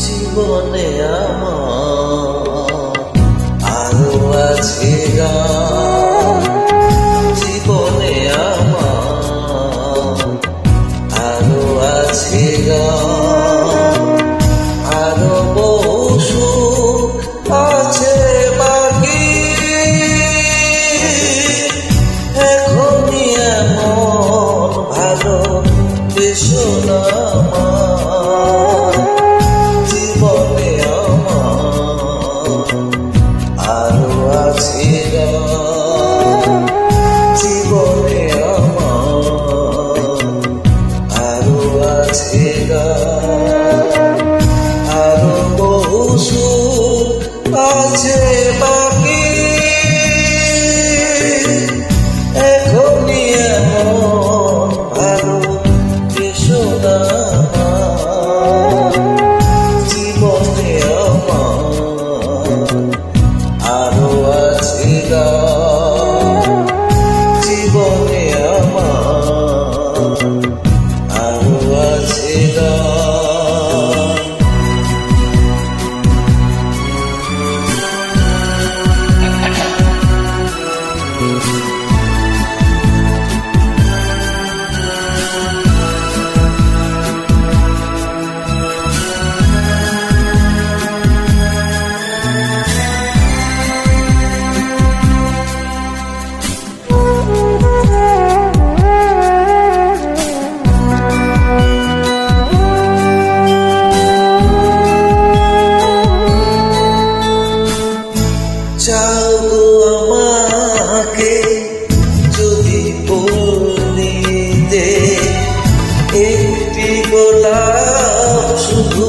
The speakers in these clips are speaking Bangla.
জীবনে আমার আরো আছে গান, জীবনে আমার আরো আছে গান, আরো বহু সুখ আছে বাকি, এখনই এমন ভালো বেশো না জীবনে আমার আরো আছে গান, জীবনে আমার আরো আছে গান, আরো বহু সুখ আছে বাকি, এখনই এমন ভালো বেশো না জীবনে আমার আরো আছে গান, জীবনে আমার আরো আছে গান। চাও গো আমাকে যদি বলিতে, একটি গোলাপ শুধু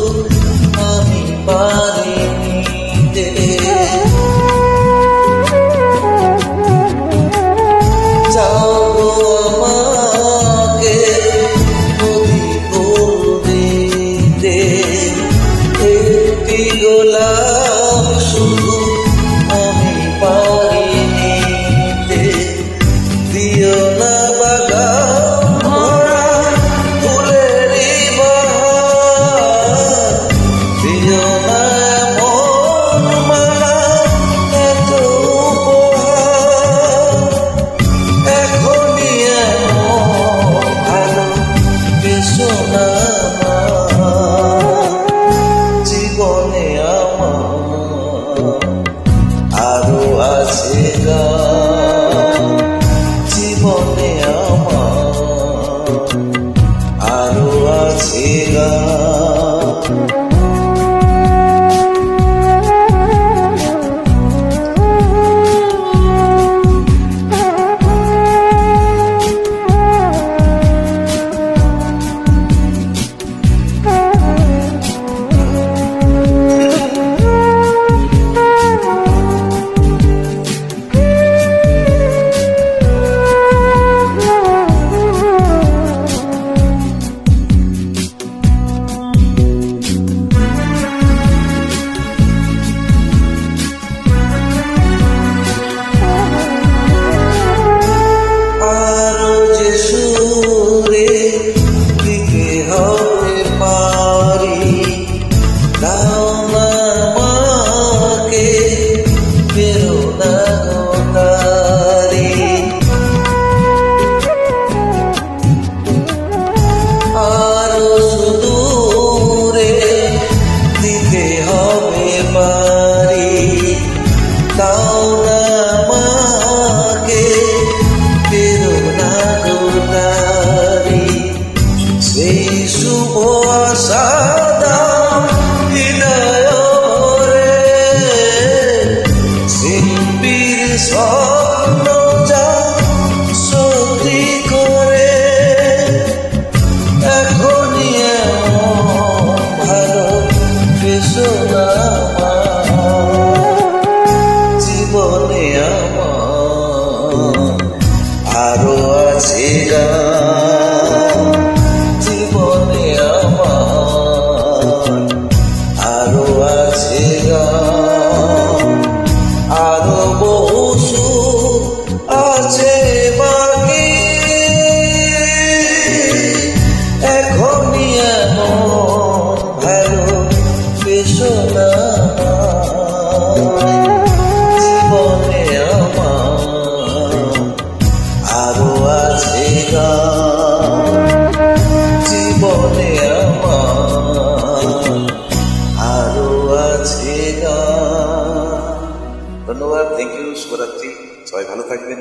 আমি পারি নিতে, চাও গো আমাকে যদি বলিতে, একটি গোলাপ শুধু আমি পারি নিতে, দিও না বাগান ভরা ফুলেরই বাহার, দিও না এমন মালা এত উপহার, এখনই এমন ভালো বেশো না জীবনে আমার আছে গান। ধন্যবাদ, থ্যাংক ইউ, শুভরাত্রি, সবাই ভালো থাকবেন।